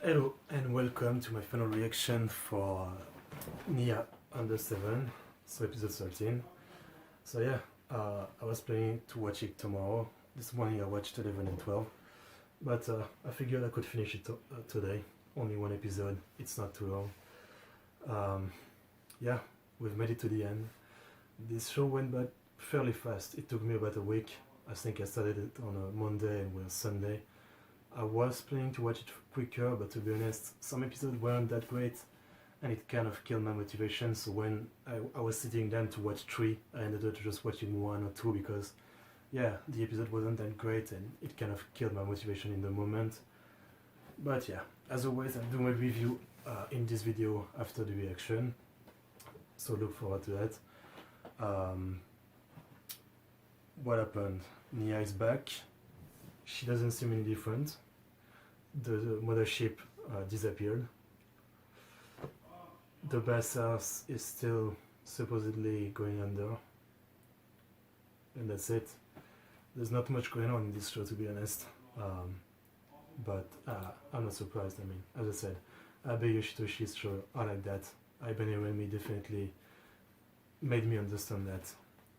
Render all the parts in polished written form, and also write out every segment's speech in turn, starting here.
Hello and welcome to my final reaction for NieA Under 7, so episode 13. So yeah, I was planning to watch it tomorrow. This morning I watched 11 and 12, but I figured I could finish it today. Only one episode, it's not too long. Yeah, we've made it to the end. This show went by fairly fast. It took me about a week. I think I started it on a Monday and we're Sunday. I was planning to watch it quicker, but to be honest, some episodes weren't that great and it kind of killed my motivation. So when I was sitting down to watch 3, I ended up just watching 1 or 2 because, yeah, the episode wasn't that great and it kind of killed my motivation in the moment. But yeah, as always, I'll do my review in this video after the reaction, so look forward to that. What happened? NieA is back. She doesn't seem any different. The mothership disappeared. The bathhouse is still supposedly going under. And that's it. There's not much going on in this show, to be honest. But I'm not surprised. I mean, as I said, Abe Yoshitoshi's show are like that. Ibane Remy definitely made me understand that.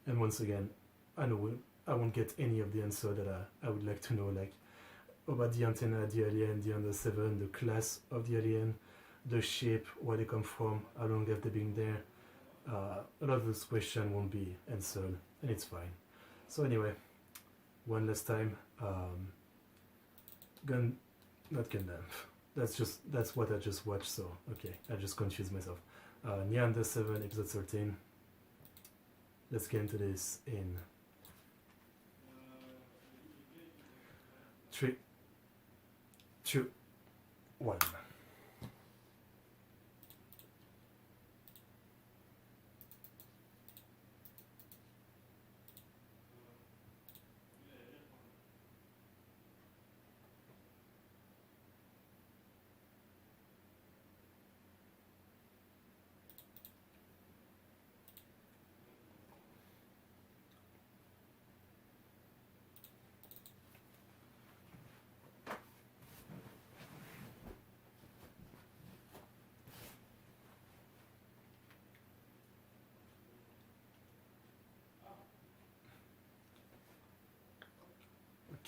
And once again, I know I won't get any of the answer that I would like to know, like about the antenna, the alien, the Under 7, the class of the alien, the shape, where they come from, how long have they been there. A lot of those questions won't be answered, and it's fine. So anyway, one last time, not Gundam. That's what I just watched, so okay, I just confused myself. NieA Under 7, episode 13. Let's get into this in 3, 2, 1.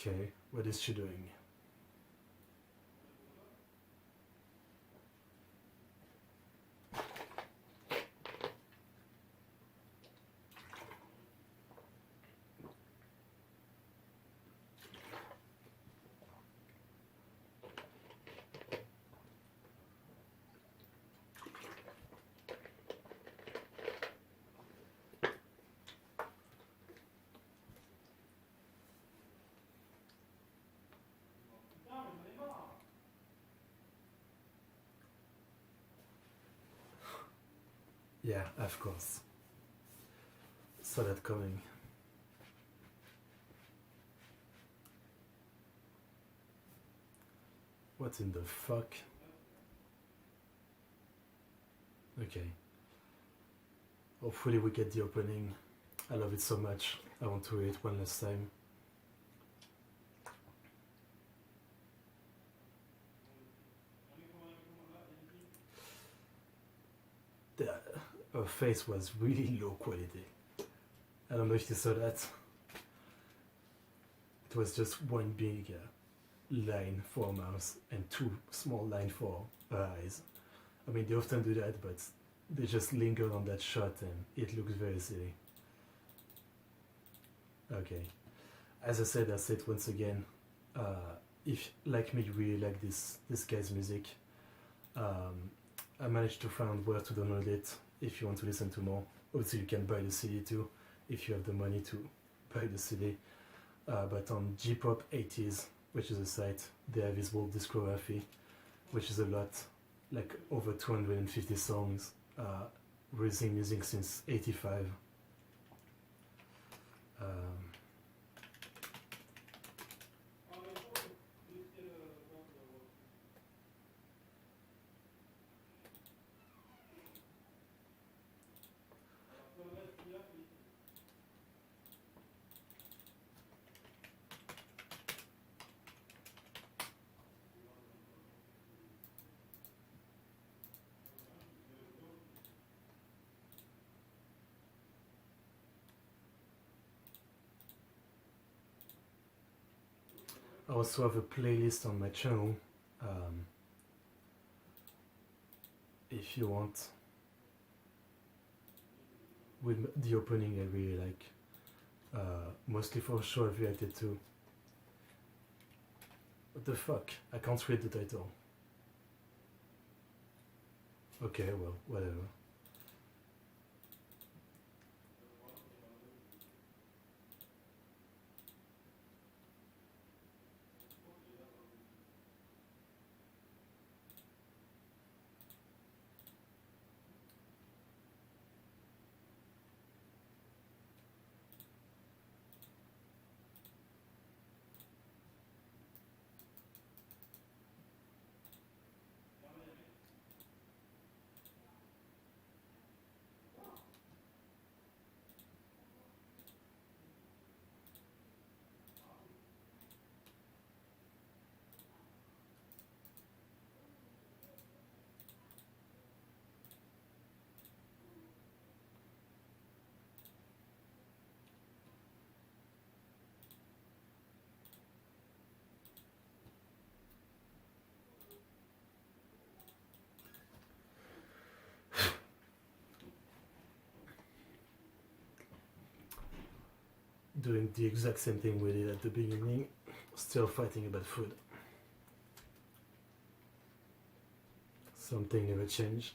Okay, what is she doing? Yeah, of course. Saw that coming. What in the fuck? Okay. Hopefully we get the opening. I love it so much. I want to read it one last time. Her face was really low quality. I don't know if you saw that. It was just one big line for her mouth and 2 small lines for her eyes. I mean, they often do that, but they just lingered on that shot and it looks very silly. Okay. As I said once again, if, like me, you really like this guy's music, I managed to find where to download it if you want to listen to more. Obviously you can buy the CD too, if you have the money to buy the CD. But on J-Pop 80s, which is a site, they have his whole discography, which is a lot, like over 250 songs, releasing music since 85. also have a playlist on my channel if you want, with the opening I really like, mostly for show I've reacted to. What the fuck? I can't read the title. Okay, well, whatever. Doing the exact same thing we did at the beginning, still fighting about food. Something never changed.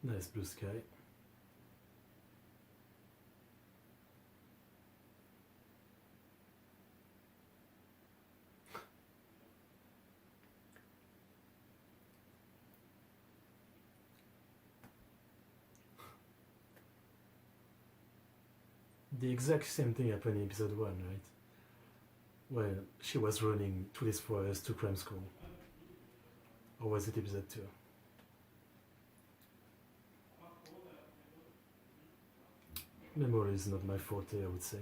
Nice blue sky. The exact same thing happened in episode 1, right? When she was running to this forest to crime school. Or was it episode 2? Memory is not my forte, I would say.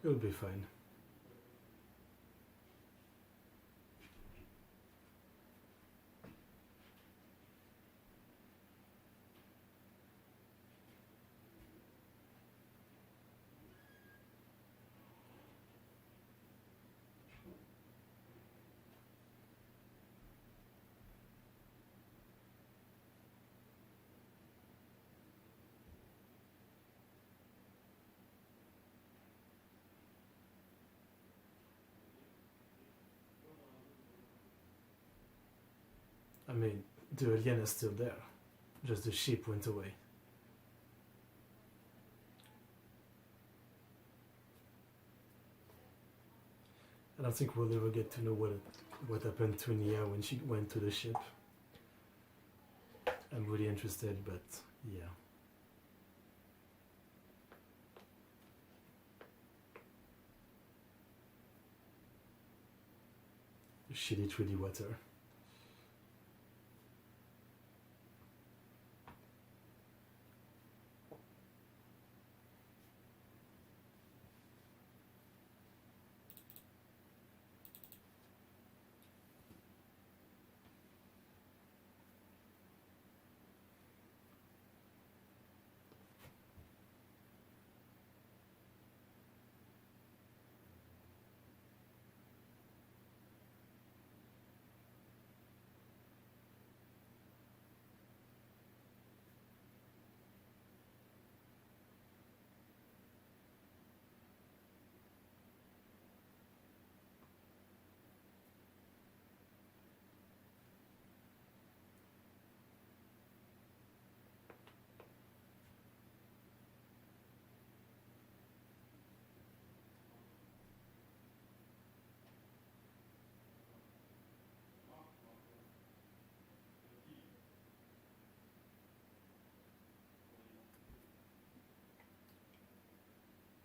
You'll be fine. I mean, the alien is still there. Just the ship went away. I don't think we'll ever get to know what happened to NieA when she went to the ship. I'm really interested, but yeah. Shitty 3D water.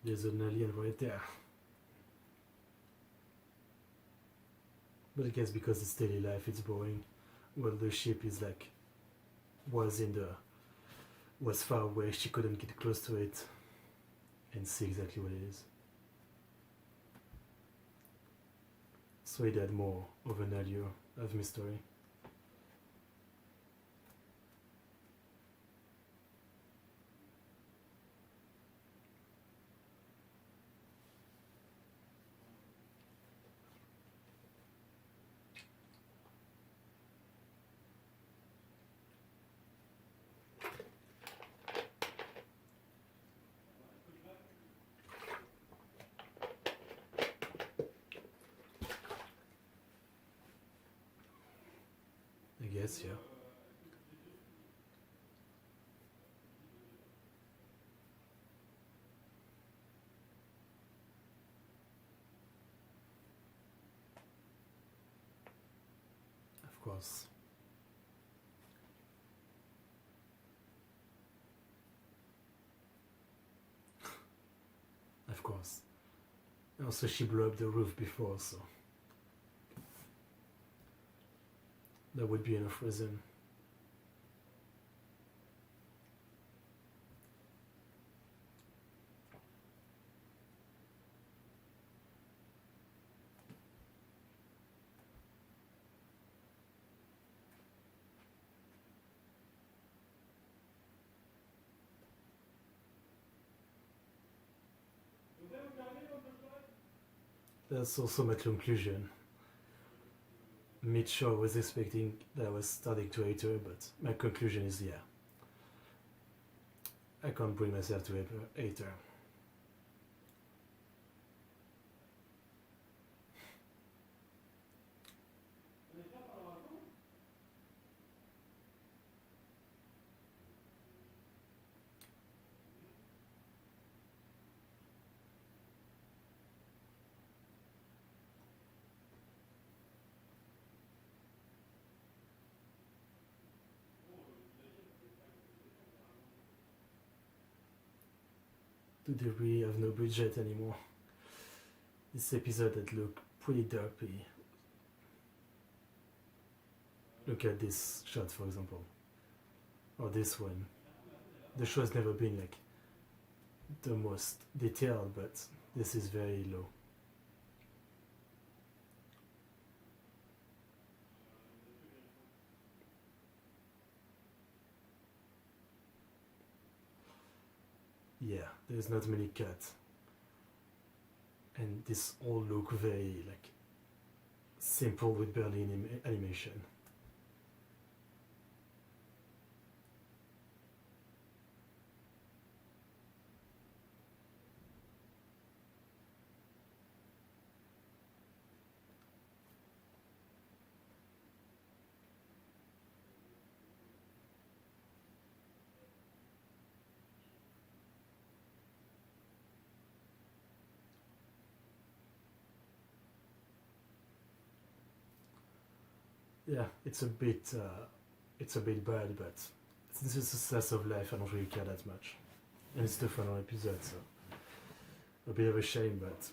There's an alien right there. But I guess because it's daily life, it's boring. Well, the ship is like was far away. She couldn't get close to it and see exactly what it is. So it had more of an allure of mystery. I guess, yeah. Of course. Of course. Also, she blew up the roof before, so that would be enough reason. That's also my conclusion. Mitch was expecting that I was starting to hate her, but my conclusion is yeah. I can't bring myself to hate her. Do they really have no budget anymore? This episode that looked pretty derpy. Look at this shot, for example. Or this one. The show's never been like the most detailed, but this is very low. Yeah, there's not many cuts. And this all look very like simple with barely any animation. Yeah, it's a bit bad, but since it's a slice of life, I don't really care that much. And it's the final episode, so a bit of a shame, but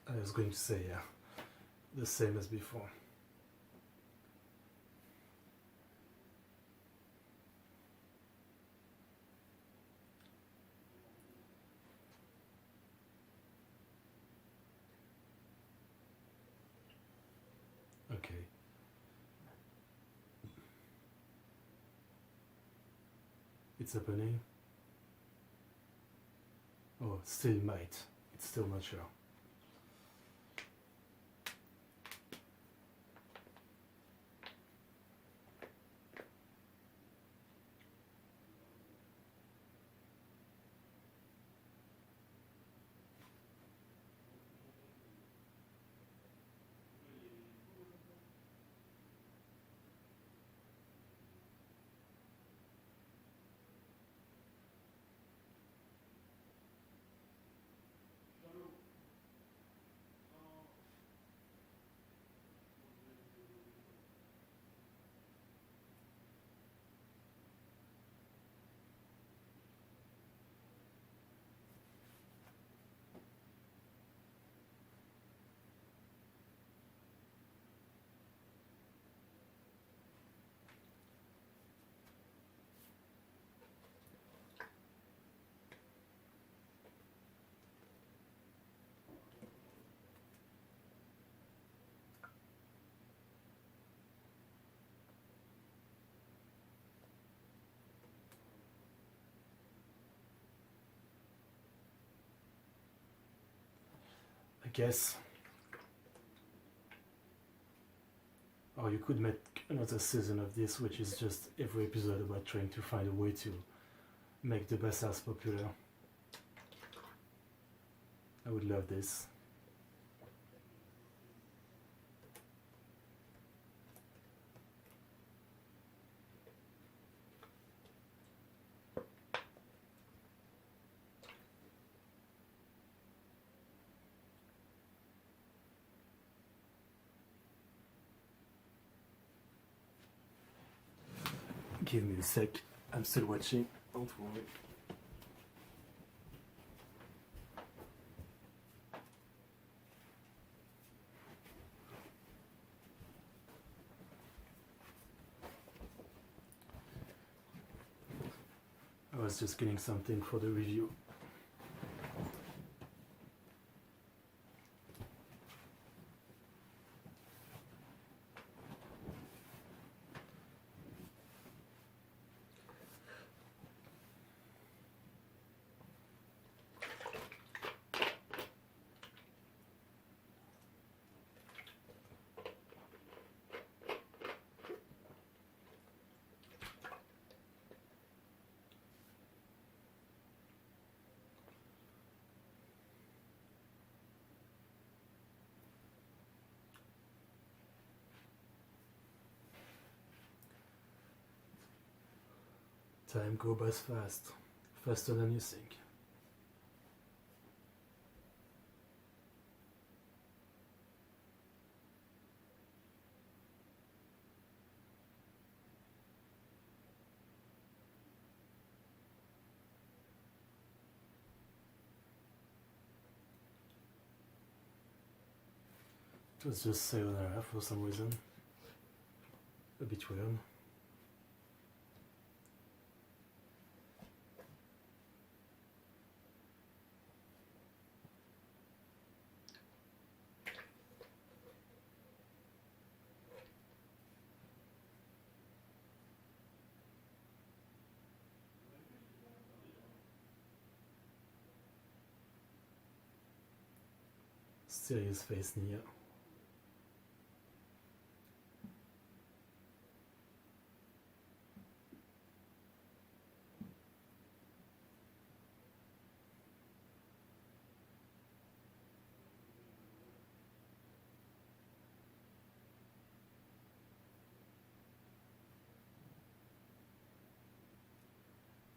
I was going to say, yeah, the same as before. Okay. It's happening. Oh, still might. It's still not sure. guess. Or you could make another season of this, which is just every episode about trying to find a way to make the bastards popular. I would love this. Give me a sec, I'm still watching, don't worry. I was just getting something for the review. Time goes fast, faster than you think. It was just sayonara for some reason. A bit weird. Serious face, NieA.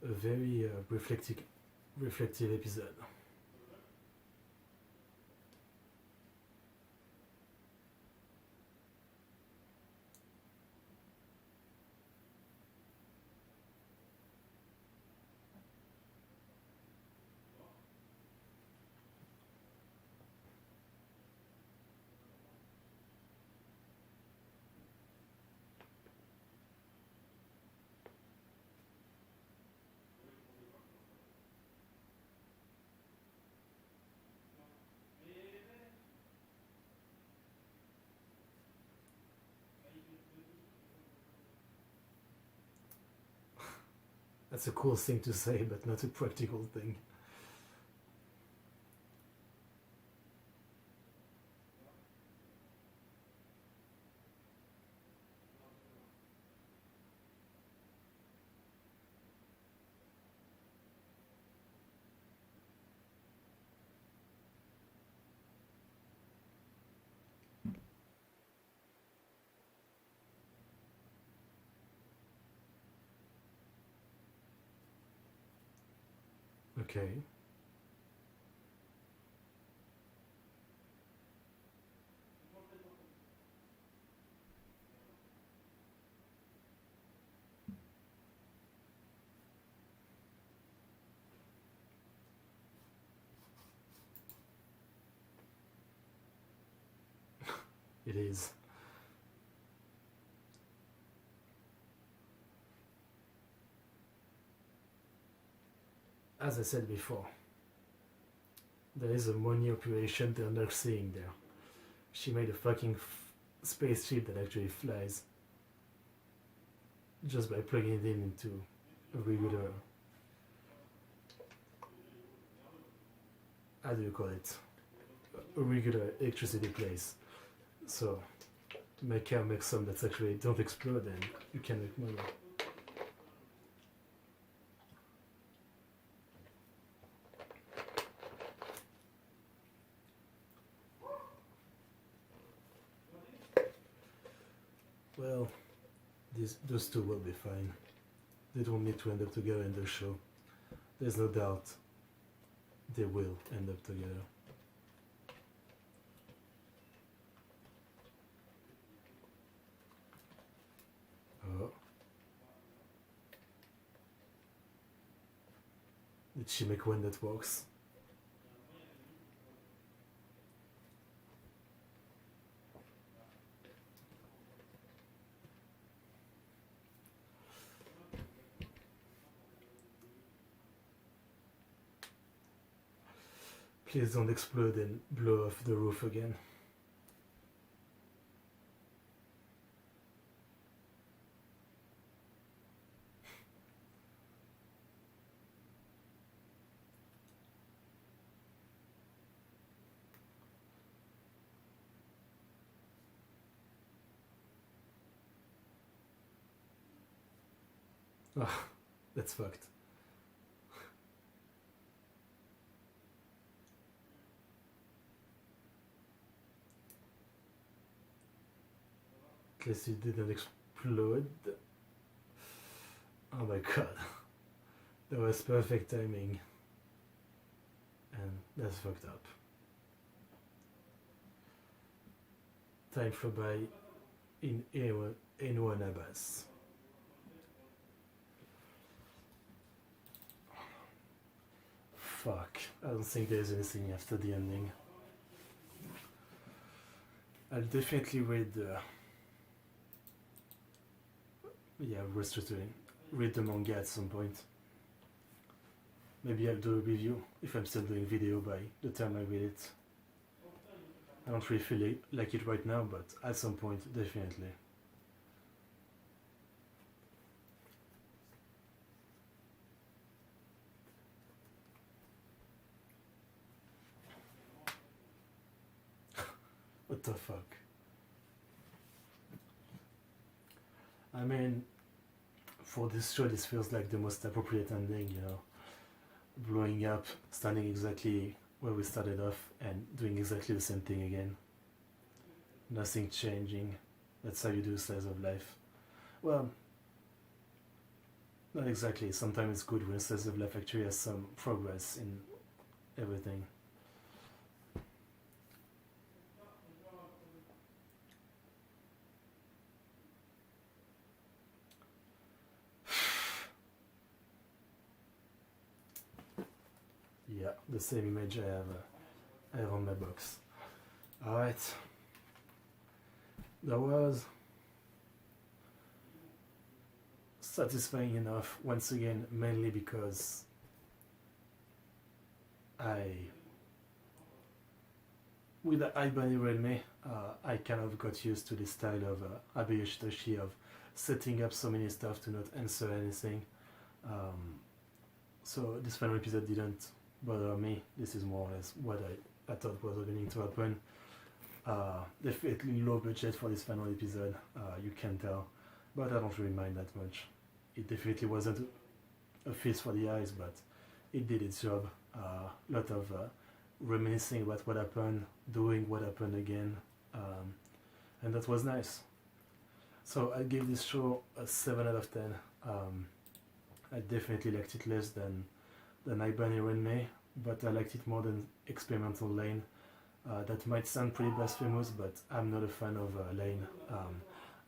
A very reflective episode. That's a cool thing to say, but not a practical thing. Okay. It is. As I said before, there is a money operation they're not seeing there. She made a fucking spaceship that actually flies just by plugging it into a regular, how do you call it? a regular electricity place. So to make some that actually don't explode, and you can make money. Well, those two will be fine. They don't need to end up together in the show. There's no doubt they will end up together. Oh. Did she make one that works? Please don't explode and blow off the roof again. Oh, that's fucked. At least it didn't explode. Oh my god. That was perfect timing. And that's fucked up. Time for by in anyone Abbas. Fuck. I don't think there's anything after the ending. I'll definitely read the read the manga at some point. Maybe I'll do a review if I'm still doing video by the time I read it. I don't really feel like it right now, but at some point, definitely. What the fuck? I mean, for this show, this feels like the most appropriate ending, you know. Blowing up, standing exactly where we started off, and doing exactly the same thing again. Nothing changing. That's how you do slice of life. Well, not exactly. Sometimes it's good when slice of life actually has some progress in everything. Yeah, the same image I have on my box. Alright. That was satisfying enough, once again, mainly because with the Ibani Realme, I kind of got used to the style of Abe Yoshitoshi of setting up so many stuff to not answer anything. So this final episode didn't bother me. This is more or less what I thought was going to happen. Definitely low budget for this final episode, you can tell, but I don't really mind that much. It definitely wasn't a feast for the eyes, but it did its job. A lot of reminiscing about what happened, doing what happened again, and that was nice. So I give this show a 7 out of 10. I definitely liked it less than Ibani Renmei, but I liked it more than Experimental Lane. That might sound pretty blasphemous, but I'm not a fan of Lane.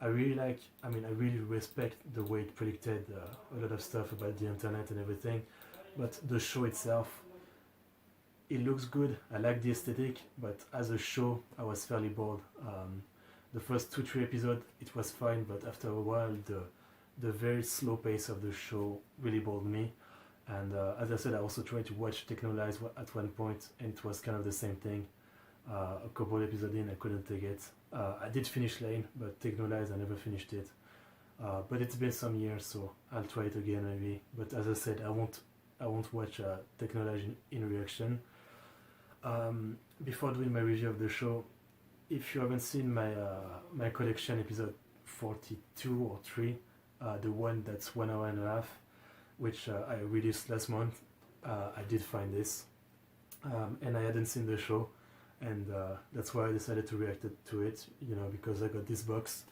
I really respect the way it predicted a lot of stuff about the internet and everything, but the show itself, it looks good. I like the aesthetic, but as a show, I was fairly bored. The first 2-3 episodes, it was fine, but after a while, the very slow pace of the show really bored me. And as I said, I also tried to watch Technolize at one point, and it was kind of the same thing. A couple episodes in, I couldn't take it. I did finish Lane, but Technolize, I never finished it. But it's been some years, so I'll try it again maybe. But as I said, I won't watch Technolize in reaction. Before doing my review of the show, if you haven't seen my collection episode 42 or 3, the one that's 1 hour and a half, which I released last month, I did find this, and I hadn't seen the show, and that's why I decided to react to it, because I got this box,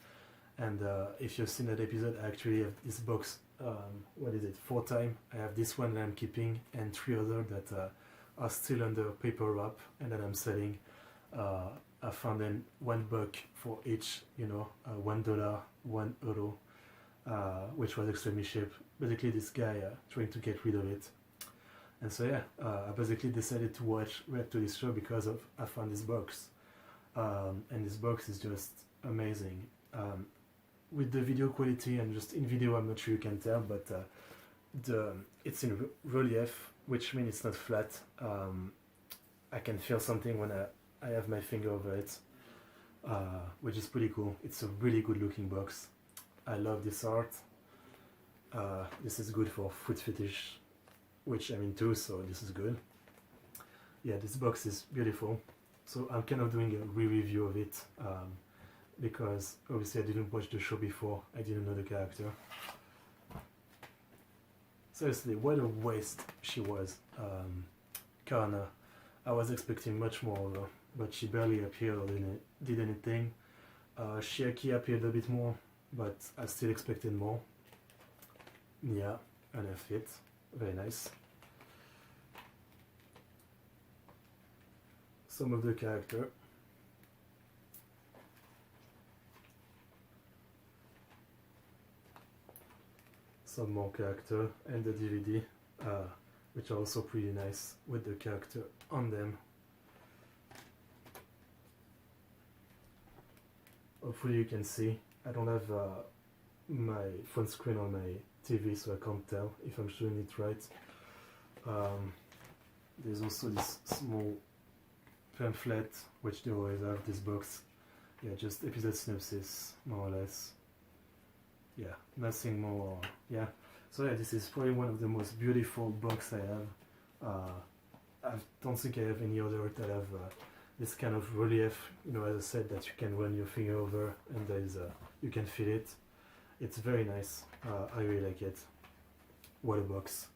and if you've seen that episode, I actually have this box, 4 times. I have this one that I'm keeping, and 3 other that are still under paper wrap, and that I'm selling. I found them $1 for each, $1, €1, which was extremely cheap. Basically, this guy trying to get rid of it. And so yeah, I basically decided to react to this show because I found this box. And this box is just amazing. With the video quality, and just in video I'm not sure you can tell, but it's in relief, which means it's not flat. I can feel something when I have my finger over it, which is pretty cool. It's a really good looking box. I love this art. This is good for foot fetish, which I'm into, so this is good. Yeah, this box is beautiful. So I'm kind of doing a re-review of it, because obviously I didn't watch the show before. I didn't know the character. Seriously, what a waste she was. Karna. I was expecting much more of her, but she barely appeared or did anything. Shiaki appeared a bit more, but I still expected more. NieA, and her fit, very nice. Some of the character. Some more character, and the DVD, which are also pretty nice with the character on them. Hopefully you can see. I don't have my phone screen on my TV, so I can't tell if I'm showing it right. There's also this small pamphlet, which they always have, this box. Yeah, just episode synopsis, more or less. Yeah, nothing more. Yeah, so yeah, this is probably one of the most beautiful books I have. I don't think I have any other that have this kind of relief, as I said, that you can run your finger over and there is you can feel it. It's very nice. I really like it. What a box.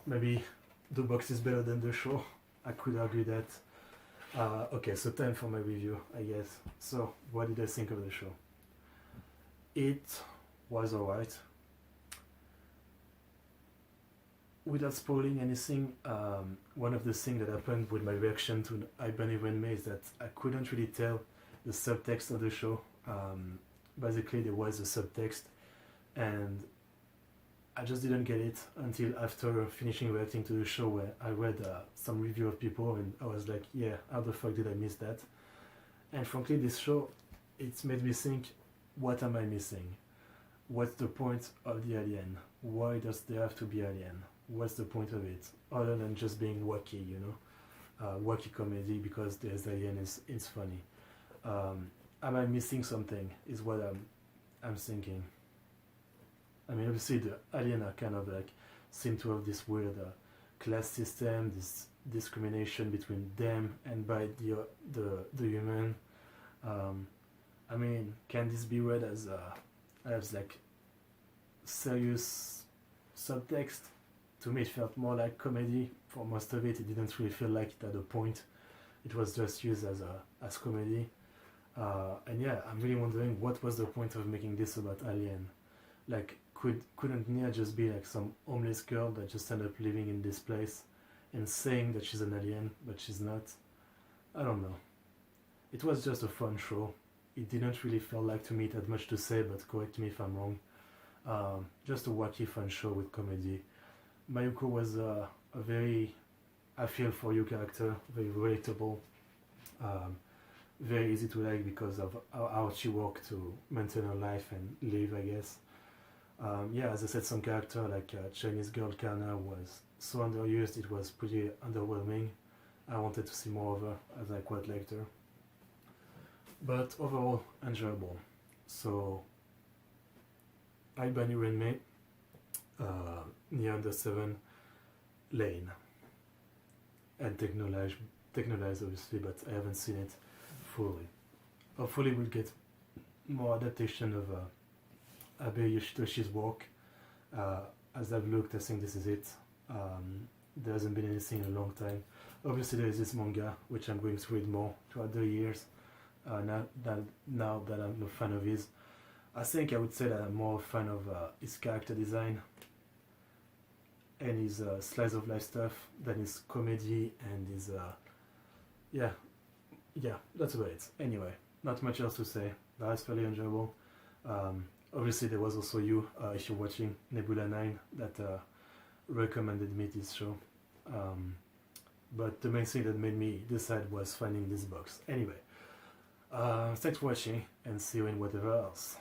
Maybe the box is better than the show. I could argue that. Okay, so time for my review, I guess. So, what did I think of the show? It was alright. Without spoiling anything, one of the things that happened with my reaction to I Bunny Renmei is that I couldn't really tell the subtext of the show. Basically, there was a subtext, and I just didn't get it until after finishing reacting to the show, where I read some review of people, and I was like, yeah, how the fuck did I miss that? And frankly, this show, it's made me think, what am I missing? What's the point of the alien? Why does there have to be alien? What's the point of it? Other than just being wacky, wacky comedy because there's alien, it's funny. Am I missing something is what I'm thinking. I mean, obviously the alien are kind of like, seem to have this weird class system, this discrimination between them and by the human. I mean, can this be read as like serious subtext? To me, it felt more like comedy. For most of it, it didn't really feel like it at a point. It was just used as comedy. And yeah, I'm really wondering what was the point of making this about alien. Like, couldn't NieA just be like some homeless girl that just ended up living in this place and saying that she's an alien, but she's not? I don't know. It was just a fun show. It didn't really feel like to me it had much to say, but correct me if I'm wrong. Just a wacky fun show with comedy. Mayuko was a very, I feel for you character, very relatable, very easy to like because of how she worked to maintain her life and live, I guess. Yeah, as I said, some character like Chinese girl Kana was so underused, it was pretty underwhelming. I wanted to see more of her, as I quite liked her. But overall, enjoyable. So, I Bunny Renmei, NieA Under 7, Lane, and Technolage technolized obviously, but I haven't seen it fully. Hopefully we'll get more adaptation of Abe Yoshitoshi's work. As I've looked, I think this is it. There hasn't been anything in a long time. Obviously there is this manga, which I'm going to read more throughout the years, now that I'm a fan of his. I think I would say that I'm more a fan of his character design and his slice of life stuff than his comedy and his yeah, that's about it. Anyway, not much else to say. That was fairly enjoyable. Obviously there was also you, if you're watching, Nebula 9, that recommended me this show. But the main thing that made me decide was finding this box. Anyway, thanks for watching, and see you in whatever else.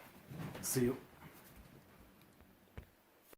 See you.